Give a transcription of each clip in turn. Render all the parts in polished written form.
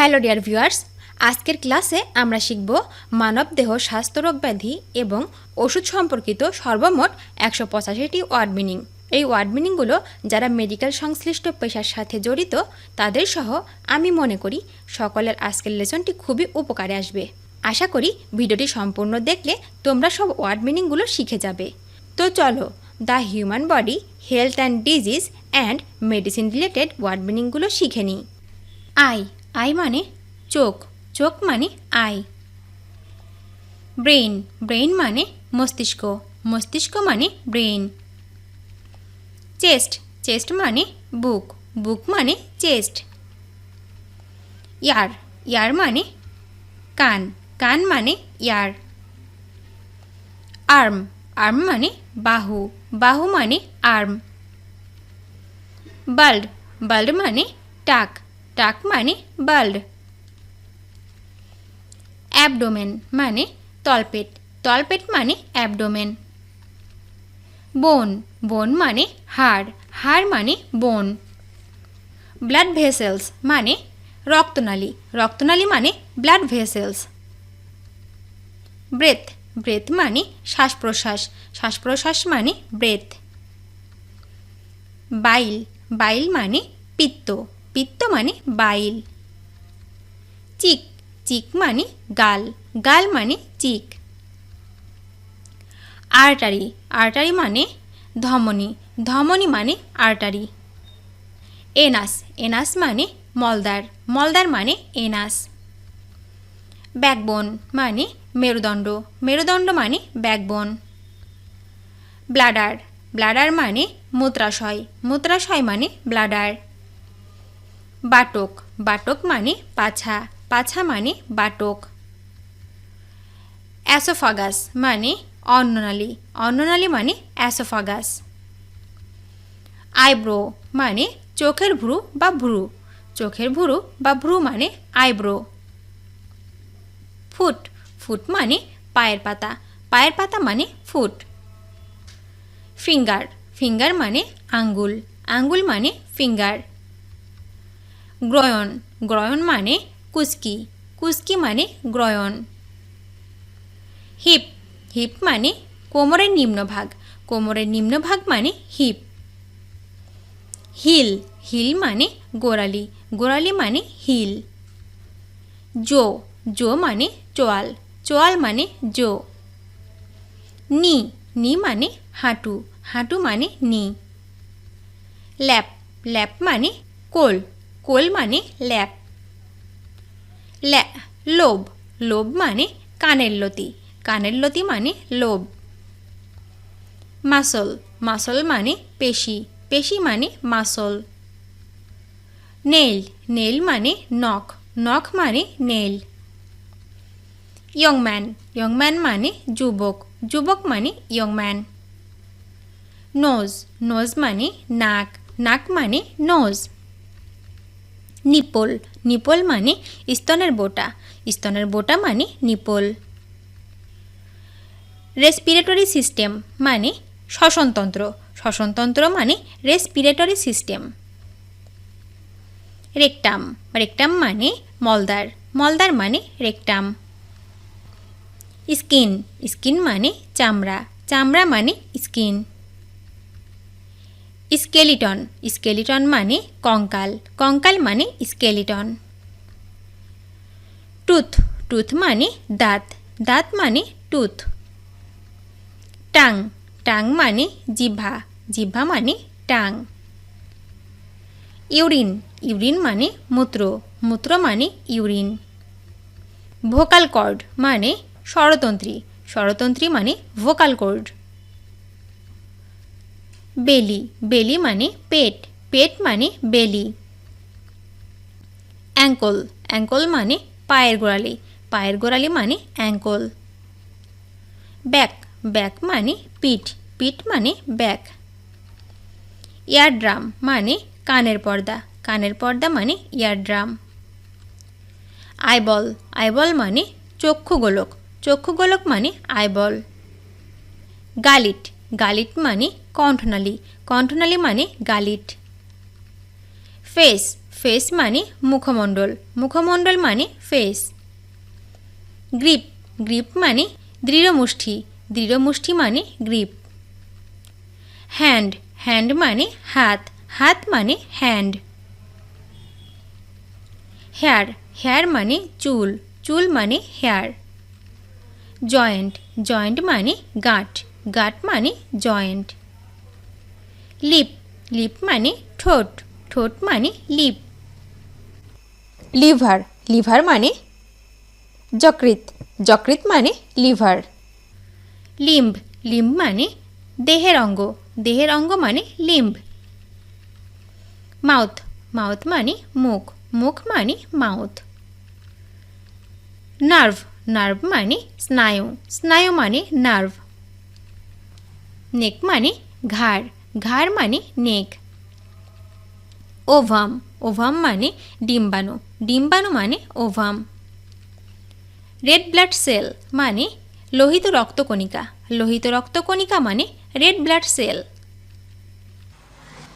Hello dear viewers, আজকের ক্লাসে আমরা শিখব মানবদেহ স্বাস্থ্যরোগ ব্যাধি এবং ওষুধ সম্পর্কিত সর্বমোট 185টি ওয়ার্ড মিনিং। এই ওয়ার্ড মিনিংগুলো যারা মেডিকেল সংশ্লিষ্ট পেশার সাথে জড়িত তাদের সহ আমি মনে করি সকলের আজকের লেসনটি খুবই উপকারে আসবে। আশা করি ভিডিওটি সম্পূর্ণ দেখলে তোমরা সব ওয়ার্ড মিনিংগুলো শিখে যাবে। তো চলো the human body, health and disease and medicine related word মিনিংগুলো শিখে নিই। আই মানে চোখ, চোখ মানে আই। ব্রেইন, ব্রেইন মানে মস্তিষ্ক, মস্তিষ্ক মানে ব্রেইন। চেস্ট, চেস্ট মানে বুক, বুক মানে চেস্ট। ইয়ার, ইয়ার মানে কান, কান মানে ইয়ার। আর্ম, আর্ম মানে বাহু, বাহু মানে আর্ম। বাল্ড, বাল্ড মানে টাক, টাক মানে বাল্ড। অ্যাবডোমেন মানে তলপেট, তলপেট মানে অ্যাবডোমেন। বোন, বোন মানে হাড়, হাড় মানে বোন। ব্লাড ভেসেলস মানে রক্তনালী, রক্তনালী মানে ব্লাড ভেসেলস। ব্রেথ, ব্রেথ মানে শ্বাস প্রশ্বাস, শ্বাস প্রশ্বাস মানে ব্রেথ। বাইল, বাইল মানে পিত্ত, পিত্ত মানে বাইল। চিক, চিক মানে গাল, গাল মানে চিক। আর্টারি, আর্টারি মানে ধমনী, ধমনী মানে আর্টারি। এনাস, এনাস মানে মলদ্বার, মলদ্বার মানে এনাস। ব্যাকবোন মানে মেরুদণ্ড, মেরুদণ্ড মানে ব্যাকবোন। ব্লাডার, ব্লাডার মানে মূত্রাশয়, মূত্রাশয় মানে ব্লাডার। বাটক, বাটক মানে পাছা, পাছা মানে বাটক। অ্যাসোফাগাস মানে অন্ননালী, অন্ননালী মানে অ্যাসোফাগাস। আইব্রো মানে চোখের ভ্রু বা ভ্রু, চোখের ভ্রু বা ভ্রু মানে আইব্রো। ফুট, ফুট মানে পায়ের পাতা, পায়ের পাতা মানে ফুট। ফিঙ্গার, ফিঙ্গার মানে আঙ্গুল, আঙ্গুল মানে ফিঙ্গার। গ্রয়ন, গ্রয়ন মানে কুস্কি, কুস্কি মানে গ্রয়ন। হিপ, হিপ মানে কোমরের নিম্নভাগ, কোমরের নিম্নভাগ মানে হিপ। হিল, হিল মানে গোড়ালি, গোড়ালি মানে হিল। জো, জো মানে চোয়াল, চোয়াল মানে জো। নি, নি মানে হাঁটু, হাঁটু মানে নি। ল্যাপ, ল্যাপ মানে কোল, কোল মানে ল্যাপ। লোব, লোব মানে কানের লতি, কানের লতি মানে লোব। মাসল, মাসল মানে পেশি, পেশি মানে মাসল। নেইল, নেইল মানে নখ, নখ মানে নেইল। ইয়ংম্যান, ইয়ংম্যান মানে যুবক, যুবক মানে ইয়ংম্যান। নোজ, নোজ মানে নাক, নাক মানে নোজ। নিপল, নিপল মানে স্তনের বোটা, স্তনের বোটা মানে নিপল। রেসপিরেটরি সিস্টেম মানে শ্বসনতন্ত্র, শ্বসনতন্ত্র মানে রেসপিরেটরি সিস্টেম। রেকটাম, রেকটাম মানে মলদ্বার, মলদ্বার মানে রেকটাম। স্কিন, স্কিন মানে চামড়া, চামড়া মানে স্কিন। স্কেলিটন, স্কেলিটন মানে কঙ্কাল, কঙ্কাল মানে স্কেলিটন। টুথ, টুথ মানে দাঁত, দাঁত মানে টুথ। টাং, টাং মানে জিহ্বা, জিহ্বা মানে টাং। ইউরিন, ইউরিন মানে মূত্র, মূত্র মানে ইউরিন। ভোকাল কর্ড মানে স্বরতন্ত্রী, স্বরতন্ত্রী মানে ভোকাল কর্ড। বেলি, বেলি মানে পেট, পেট মানে বেলি। অ্যাঙ্কল, অ্যাঙ্কল মানে পায়ের গোড়ালি, পায়ের গোড়ালি মানে অ্যাঙ্কল। ব্যাক, ব্যাক মানে পিঠ, পিঠ মানে ব্যাক। ইয়ারড্রাম মানে কানের পর্দা, কানের পর্দা মানে ইয়ারড্রাম। আইবল, আইবল মানে চক্ষুগোলক, চক্ষুগোলক মানে আইবল। গালিট, গালিট মানে কণ্ঠনালী, কণ্ঠনালী মানে গালিট। ফেস, ফেস মানে মুখমণ্ডল, মুখমণ্ডল মানে ফেস। গ্রিপ, গ্রিপ মানে দৃঢ় মুষ্টি, দৃঢ় মুষ্টি মানে গ্রিপ। হ্যান্ড, হ্যান্ড মানে হাত, হাত মানে হ্যান্ড। হেয়ার, হেয়ার মানে চুল, চুল মানে হেয়ার। জয়েন্ট, জয়েন্ট মানে গাঁট, গাঁট মানে জয়েন্ট। লিপ, লিপ মানে ঠোঁট, ঠোঁট মানে লিপ। লিভার, লিভার মানে যকৃৎ, যকৃৎ মানে লিভার। লিম্ব, লিম্ব মানে দেহের অঙ্গ, দেহের অঙ্গ মানে লিম্ব। মাউথ, মাউথ মানে মুখ, মুখ মানে মাউথ। নার্ভ, নার্ভ মানে স্নায়ু, স্নায়ু মানে নার্ভ। নেক মানে ঘাড়, ঘাড় মানে নেক। ওভাম, ওভাম মানে ডিম্বাণু, ডিম্বাণু মানে ওভাম। রেড ব্লাড সেল মানে লোহিত রক্তকণিকা, লোহিত রক্তকণিকা মানে red blood cell.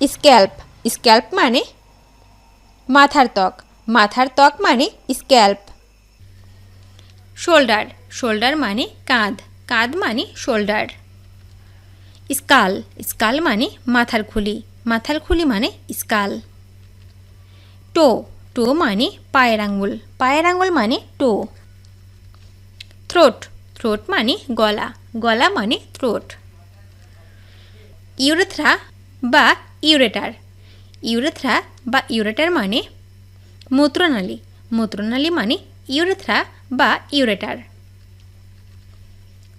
Scalp, scalp মানে মাথার ত্বক, মাথার ত্বক মানে স্ক্যাল্প। শোল্ডার, শোল্ডার মানে কাঁধ, কাঁধ মানে শোল্ডার। স্কাল, স্কাল মানে মাথার খুলি, মাথার খুলি মানে স্কাল। টো, টো মানে পায়ের আঙ্গুল, পায়ের আঙ্গুল মানে টো। থ্রোট, থ্রোট মানে গলা, গলা মানে থ্রোট। ইউরেথ্রা বা ইউরেটার, ইউরেথ্রা বা ইউরেটার মানে মূত্রনালী, মূত্রনালী মানে ইউরেথ্রা বা ইউরেটার।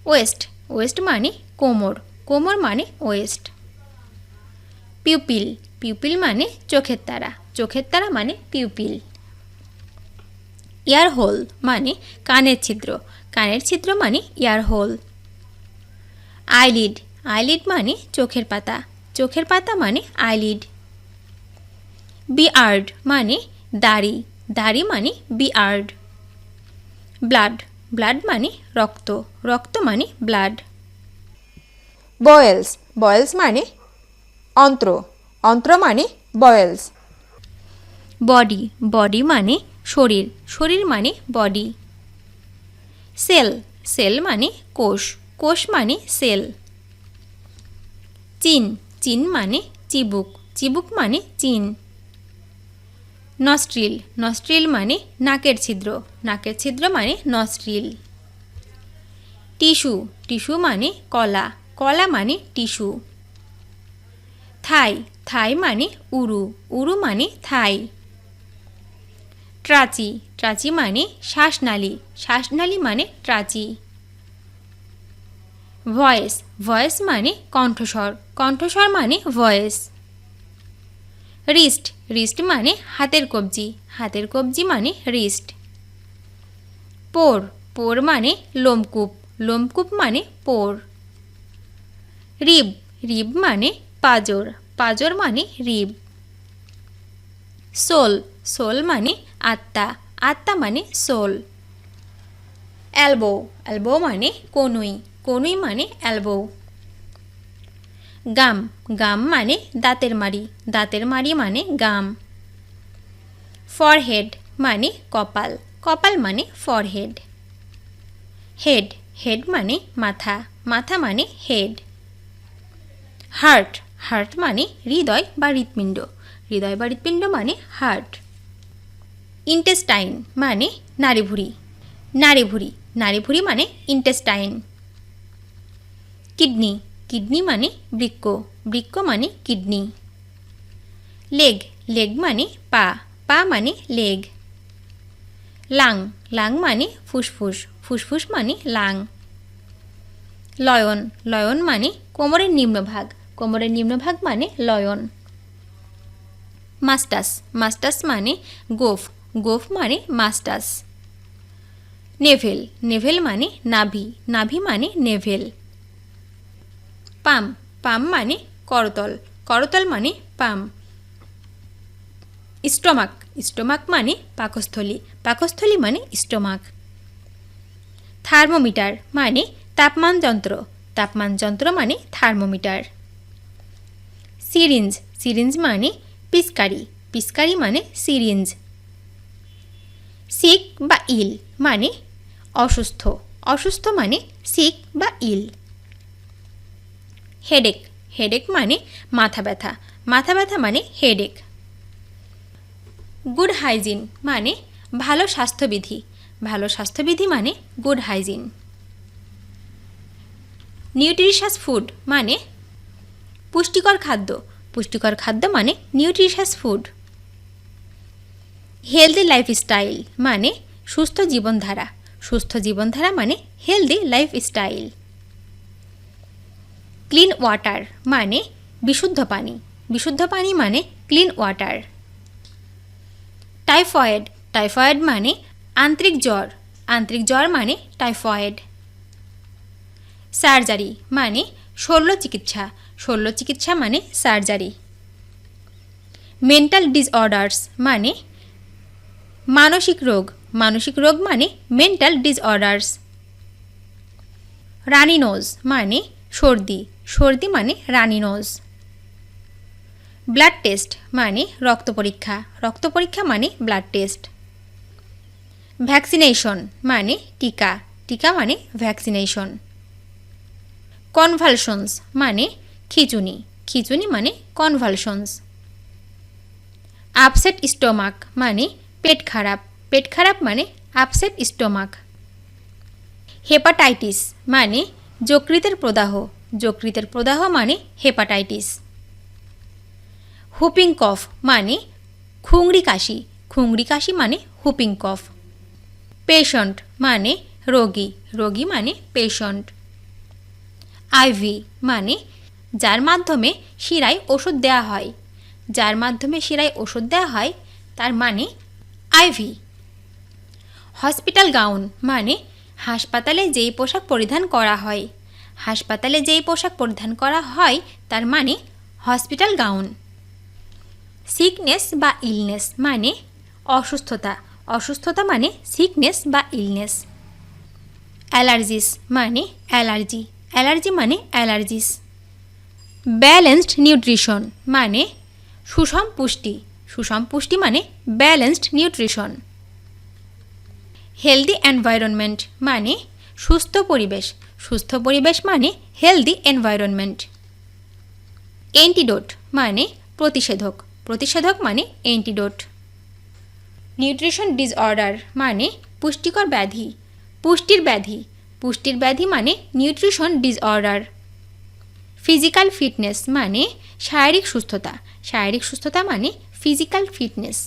ওয়েস্ট, ওয়েস্ট মানে কোমর, কোমর মানে ওয়েস্ট। পিউপিল, পিউপিল মানে চোখের তারা, চোখের তারা মানে পিউপিল। ইয়ার হোল মানে কানের ছিদ্র, কানের ছিদ্র মানে ইয়ার হোল। আইলিড, আইলিড মানে চোখের পাতা, চোখের পাতা মানে আইলিড। বিয়ার্ড মানে দাড়ি, দাড়ি মানে বিয়ার্ড। ব্লাড, ব্লাড মানে রক্ত, রক্ত মানে ব্লাড। বয়েলস, বয়েলস মানে অন্ত্র, অন্ত্র মানে বয়েলস। বডি, বডি মানে শরীর, শরীর মানে বডি। সেল, সেল মানে কোষ, কোষ মানে সেল। চিন, চিন মানে চিবুক, চিবুক মানে চিন। নস্ট্রিল, নস্ট্রিল মানে নাকের ছিদ্র, নাকের ছিদ্র মানে নস্ট্রিল। টিস্যু, টিস্যু মানে কলা, কলা মানে টিস্যু। থাই, থাই মানে উরু, উরু মানে থাই। ট্রাচি, ট্রাচি মানে শ্বাসনালী, শ্বাসনালী মানে ট্রাচি। ভয়েস, ভয়েস মানে কণ্ঠস্বর, কণ্ঠস্বর মানে ভয়েস। রিস্ট, রিস্ট মানে হাতের কবজি, হাতের কবজি মানে রিস্ট। পোর, পোর মানে লোমকূপ, লোমকূপ মানে পোর। রিব, রিব মানে পাঁজর, পাঁজর মানে রিব। সোল, সোল মানে আত্মা, আত্মা মানে সোল। এলবো, এলবো মানে কনুই, কনুই মানে এলবো। গাম, গাম মানে দাঁতের মাড়ি, দাঁতের মাড়ি মানে গাম। ফরহেড মানে কপাল, কপাল মানে ফরহেড। হেড, হেড মানে মাথা, মাথা মানে হেড। হার্ট, হার্ট মানে হৃদয় বা হৃৎপিণ্ড, হৃদয় বা হৃৎপিণ্ড মানে হার্ট। ইন্টেস্টাইন মানে নাড়িভুঁড়ি, নাড়িভুঁড়ি, নাড়িভুঁড়ি মানে ইন্টেস্টাইন। কিডনি, কিডনি মানে বৃক্ক, বৃক্ক মানে কিডনি। লেগ, লেগ মানে পা, পা মানে লেগ। লাং, লাং মানে ফুসফুস, ফুসফুস মানে লাং। লয়ন, লয়ন মানে কোমরের নিম্নভাগ, কোমরের নিম্নভাগ মানে লয়ন। মাস্টাস, মাস্টাস মানে গোফ, গোফ মানে মাস্টাস। নেভেল, নেভেল মানে নাভি, নাভি মানে নেভেল। পাম, পাম মানে করতল, করতল মানে পাম। স্টোমাক, স্টোমাক মানে পাকস্থলী, পাকস্থলী মানে স্টোমাক। থার্মোমিটার মানে তাপমান যন্ত্র, তাপমান যন্ত্র মানে থার্মোমিটার। সিরিঞ্জ, সিরিঞ্জ মানে পিচকারি, পিচকারি মানে সিরিঞ্জ। সিক বা ইল মানে অসুস্থ, অসুস্থ মানে সিক বা ইল। হেডেক, হেডেক মানে মাথা ব্যথা, মাথা ব্যথা মানে হেডেক। গুড হাইজিন মানে ভালো স্বাস্থ্যবিধি, ভালো স্বাস্থ্যবিধি মানে গুড হাইজিন। নিউট্রিশাস ফুড মানে পুষ্টিকর খাদ্য, পুষ্টিকর খাদ্য মানে নিউট্রিশাস ফুড। হেলদি লাইফস্টাইল মানে সুস্থ জীবনধারা, সুস্থ জীবনধারা মানে হেলদি লাইফস্টাইল। ক্লিন ওয়াটার মানে বিশুদ্ধ পানি, বিশুদ্ধ পানি মানে ক্লিন ওয়াটার। টাইফয়েড, টাইফয়েড মানে আন্ত্রিক জ্বর, আন্ত্রিক জ্বর মানে টাইফয়েড। সার্জারি মানে শল্য চিকিৎসা, শল্য চিকিৎসা মানে সার্জারি। মেন্টাল ডিসঅর্ডার্স মানে মানসিক রোগ, মানসিক রোগ মানে মেন্টাল ডিসঅর্ডার্স। রানি নোজ মানে সর্দি, সর্দি মানে রানি নোজ। ব্লাড টেস্ট মানে রক্ত পরীক্ষা, রক্ত পরীক্ষা মানে ব্লাড টেস্ট। ভ্যাকসিনেশন মানে টিকা, টিকা মানে ভ্যাকসিনেশন। কনভালশনস মানে খিঁচুনি, খিঁচুনি মানে কনভালশনস। আপসেট স্টোমাক মানে পেট খারাপ, পেট খারাপ মানে আপসেট স্টোমাক। হেপাটাইটিস মানে যকৃতের প্রদাহ, যকৃতের প্রদাহ মানে হেপাটাইটিস। হুপিং কফ মানে খুংড়ি কাশি, খুংড়ি কাশি মানে হুপিং কফ। পেশেন্ট মানে রোগী, রোগী মানে পেশেন্ট। আইভি মানে যার মাধ্যমে শিরায় ওষুধ দেওয়া হয়, যার মাধ্যমে শিরায় ওষুধ দেওয়া হয় তার মানে আইভি। হসপিটাল গাউন মানে হাসপাতালে যেই পোশাক পরিধান করা হয়, হাসপাতালে যেই পোশাক পরিধান করা হয় তার মানে হসপিটাল গাউন। সিকনেস বা ইলনেস মানে অসুস্থতা, অসুস্থতা মানে সিকনেস বা ইলনেস। অ্যালার্জিস মানে অ্যালার্জি, অ্যালার্জি মানে অ্যালার্জিস। ব্যালেন্সড নিউট্রিশন মানে সুষম পুষ্টি, সুষম পুষ্টি মানে ব্যালেন্সড নিউট্রিশন। হেলদি এনভায়রনমেন্ট মানে সুস্থ পরিবেশ, সুস্থ পরিবেশ মানে হেলদি এনভায়রনমেন্ট। অ্যান্টিডোট মানে প্রতিষেধক, প্রতিষেধক মানে অ্যান্টিডোট। নিউট্রিশন ডিসঅর্ডার মানে পুষ্টিকর ব্যাধি, পুষ্টির ব্যাধি, পুষ্টির ব্যাধি মানে নিউট্রিশন ডিসঅর্ডার। ফিজিক্যাল ফিটনেস মানে শারীরিক সুস্থতা, শারীরিক সুস্থতা মানে ফিজিক্যাল ফিটনেস।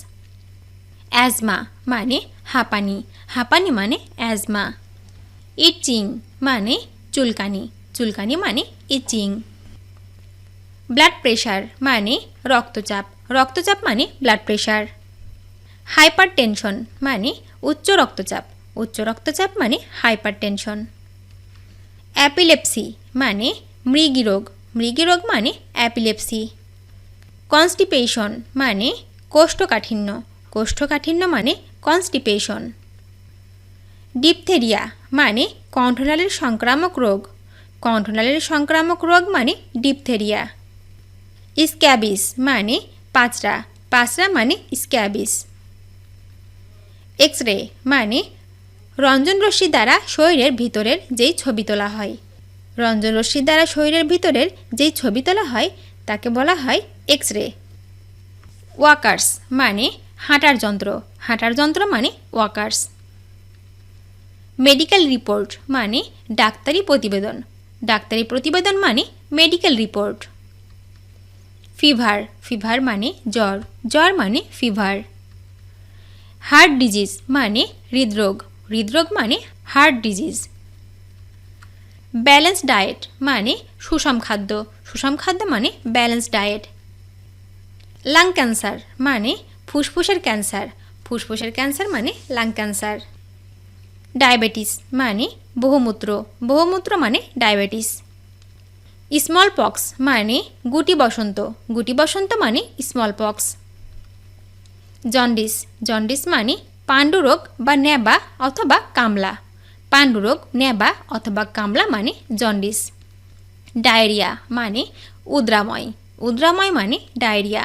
অ্যাজমা মানে হাঁপানি, হাঁপানি মানে অ্যাজমা। ইচিং মানে চুলকানি, চুলকানি মানে ইচিং। ব্লাড প্রেশার মানে রক্তচাপ, রক্তচাপ মানে ব্লাড প্রেশার। হাইপার টেনশন মানে উচ্চ রক্তচাপ, উচ্চ রক্তচাপ মানে হাইপার টেনশন। অ্যাপিলেপসি মানে মৃগী রোগ, মৃগী রোগ মানে অ্যাপিলেপসি। কনস্টিপেশন মানে কোষ্ঠকাঠিন্য, কোষ্ঠকাঠিন্য মানে কনস্টিপেশন। ডিপথেরিয়া মানে কণ্ঠনালীর সংক্রামক রোগ, কণ্ঠনালীর সংক্রামক রোগ মানে ডিপথেরিয়া। স্ক্যাবিস মানে পাঁচড়া, পাঁচড়া মানে স্ক্যাবিস। এক্স রে মানে রঞ্জনরশ্মি দ্বারা শরীরের ভিতরের যেই ছবি তোলা হয়, রঞ্জনরশ্মি দ্বারা শরীরের ভিতরের যেই ছবি তোলা হয় তাকে বলা হয় এক্স রে। ওয়াকার্স মানে হাঁটার যন্ত্র, হাঁটার যন্ত্র মানে ওয়াকার্স। মেডিকেল রিপোর্ট মানে ডাক্তারি প্রতিবেদন, ডাক্তারি প্রতিবেদন মানে মেডিকেল রিপোর্ট। ফিভার, ফিভার মানে জ্বর, জ্বর মানে ফিভার। হার্ট ডিজিজ মানে হৃদরোগ, হৃদরোগ মানে হার্ট ডিজিজ। ব্যালেন্স ডায়েট মানে সুষম খাদ্য, সুষম খাদ্য মানে ব্যালেন্স ডায়েট। লাং ক্যান্সার মানে ফুসফুসের ক্যান্সার, ফুসফুসের ক্যান্সার মানে লাং ক্যান্সার। ডায়াবেটিস মানে বহুমূত্র, বহুমূত্র মানে ডায়াবেটিস। স্মল পক্স মানে গুটি বসন্ত, গুটি বসন্ত মানে স্মল পক্স। জন্ডিস, জন্ডিস মানে পাণ্ডুরোগ বা নেবা অথবা কামলা, পাণ্ডুরোগ নেবা অথবা কামলা মানে জন্ডিস। ডায়রিয়া মানে উদ্রাময়, উদ্রাময় মানে ডায়রিয়া।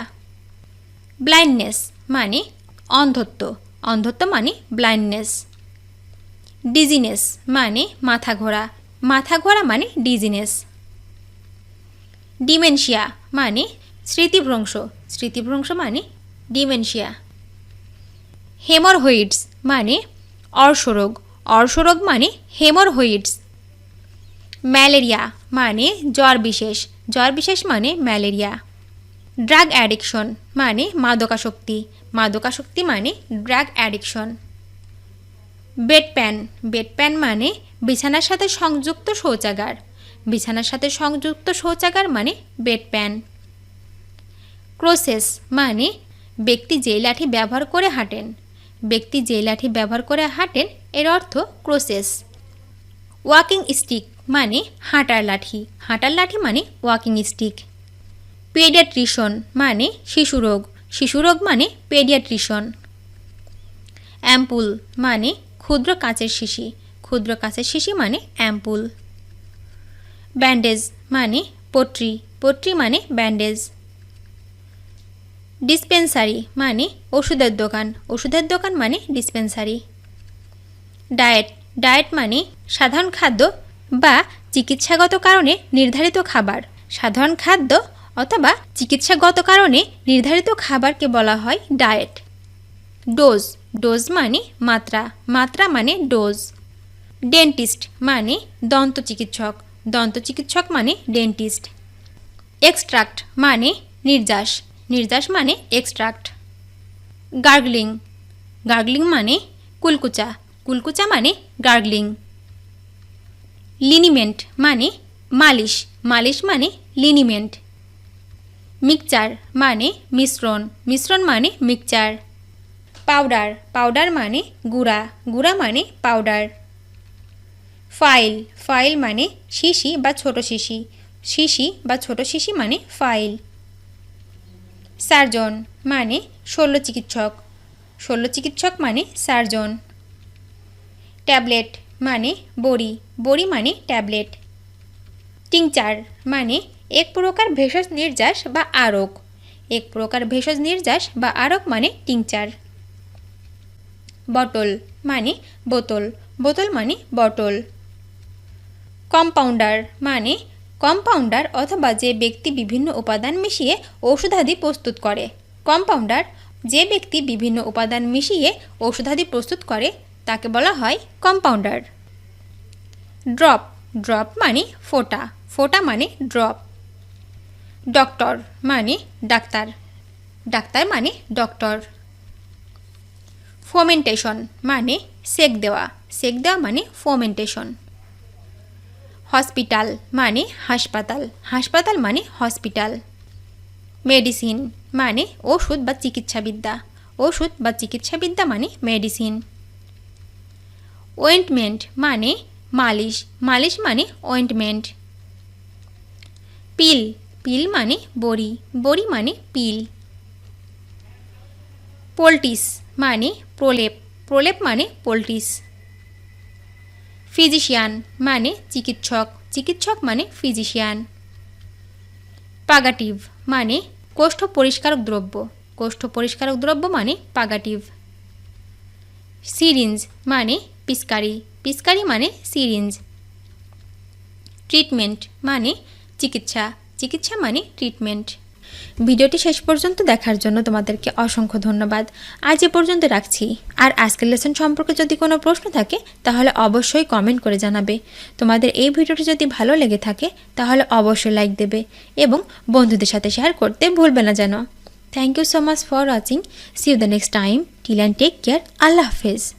ব্লাইন্ডনেস মানে অন্ধত্ব, অন্ধত্ব মানে ব্লাইন্ডনেস। ডিজিনেস মানে মাথা ঘোরা, মাথা ঘোরা মানে ডিজিনেস। ডিমেনশিয়া মানে স্মৃতিভ্রংশ, স্মৃতিভ্রংশ মানে ডিমেনশিয়া। হেমরহয়েডস মানে অর্শরোগ, অর্শরোগ মানে হেমরহয়েডস। ম্যালেরিয়া মানে জ্বর বিশেষ, জ্বর বিশেষ মানে ম্যালেরিয়া। ড্রাগ অ্যাডিকশন মানে মাদকাসক্তি, মাদকাসক্তি মানে ড্রাগ অ্যাডিকশন। বেডপ্যান, বেডপ্যান মানে বিছানার সাথে সংযুক্ত শৌচাগার, বিছানার সাথে সংযুক্ত শৌচাগার মানে বেডপ্যান। ক্রোসেস মানে ব্যক্তি যে লাঠি ব্যবহার করে হাঁটেন, ব্যক্তি যে লাঠি ব্যবহার করে হাঁটেন এর অর্থ ক্রোসেস। ওয়াকিং স্টিক মানে হাঁটার লাঠি, হাঁটার লাঠি মানে ওয়াকিং স্টিক। পেডিয়াট্রিশন মানে শিশুরোগ, শিশুরোগ মানে পেডিয়াট্রিশন। অ্যাম্পুল মানে ক্ষুদ্র কাচের শিশি, ক্ষুদ্র কাচের শিশি মানে অ্যাম্পুল। ব্যান্ডেজ মানে পট্রি, পট্রি মানে ব্যান্ডেজ। ডিসপেন্সারি মানে ওষুধের দোকান, ওষুধের দোকান মানে ডিসপেন্সারি। ডায়েট, ডায়েট মানে সাধারণ খাদ্য বা চিকিৎসাগত কারণে নির্ধারিত খাবার, সাধারণ খাদ্য অথবা চিকিৎসাগত কারণে নির্ধারিত খাবারকে বলা হয় ডায়েট। ডোজ, ডোজ মানে মাত্রা, মাত্রা মানে ডোজ। ডেন্টিস্ট মানে দন্ত চিকিৎসক, দন্ত চিকিৎসক মানে ডেন্টিস্ট। এক্সট্রাক্ট মানে নির্যাস, নির্যাস মানে এক্সট্রাক্ট। গার্গলিং, গার্গলিং মানে কুলকুচা, কুলকুচা মানে গার্গলিং। লিনিমেন্ট মানে মালিশ, মালিশ মানে লিনিমেন্ট। মিক্সচার মানে মিশ্রণ, মিশ্রণ মানে মিক্সচার। পাউডার, পাউডার মানে গুঁড়া, গুঁড়া মানে পাউডার। ফাইল, ফাইল মানে শিশি বা ছোট শিশি, শিশি বা ছোট শিশি মানে ফাইল। সার্জন মানে শল্য চিকিৎসক, শল্য চিকিৎসক মানে সার্জন। ট্যাবলেট মানে বড়ি, বড়ি মানে ট্যাবলেট। টিংচার মানে এক প্রকার ভেষজ নির্যাস বা আরক, এক প্রকার ভেষজ নির্যাস বা আরক মানে টিংচার। বটল মানে বোতল, বোতল মানে বটল। কম্পাউন্ডার মানে কম্পাউন্ডার অথবা যে ব্যক্তি বিভিন্ন উপাদান মিশিয়ে ঔষধাদি প্রস্তুত করে, কম্পাউন্ডার যে ব্যক্তি বিভিন্ন উপাদান মিশিয়ে ঔষধাদি প্রস্তুত করে তাকে বলা হয় কম্পাউন্ডার। ড্রপ, ড্রপ মানে ফোঁটা, ফোঁটা মানে ড্রপ। ডক্টর মানে ডাক্তার, ডাক্তার মানে ডক্টর। ফোমেন্টেশন মানে সেক দেওয়া, সেক দেওয়া মানে ফোমেন্টেশন। হসপিটাল মানে হাসপাতাল, হাসপাতাল মানে হসপিটাল। মেডিসিন মানে ওষুধ বা চিকিৎসাবিদ্যা, ওষুধ বা চিকিৎসাবিদ্যা মানে মেডিসিন। ওয়েন্টমেন্ট মানে মালিশ, মালিশ মানে ওয়েন্টমেন্ট। পিল, পিল মানে বড়ি, বড়ি মানে পিল। পোলটিস মানে প্রলেপ, প্রলেপ মানে পোলটিস। ফিজিশিয়ান মানে চিকিৎসক, চিকিৎসক মানে ফিজিশিয়ান। পাগাটিভ মানে কোষ্ঠ পরিষ্কারক দ্রব্য, কোষ্ঠ পরিষ্কারক দ্রব্য মানে পাগাটিভ। সিরিঞ্জ মানে পিচকারি, পিচকারি মানে সিরিঞ্জ। ট্রিটমেন্ট মানে চিকিৎসা, চিকিৎসা মানে ট্রিটমেন্ট। ভিডিওটি শেষ পর্যন্ত দেখার জন্য তোমাদেরকে অসংখ্য ধন্যবাদ। আজ এ পর্যন্ত রাখছি। আর আজকের লেসন সম্পর্কে যদি কোনো প্রশ্ন থাকে তাহলে অবশ্যই কমেন্ট করে জানাবে। তোমাদের এই ভিডিওটি যদি ভালো লেগে থাকে তাহলে অবশ্যই লাইক দেবে এবং বন্ধুদের সাথে শেয়ার করতে ভুলবে না যেন। Thank you so much for watching. See you the next time. Till and take care. আল্লাহ হাফেজ।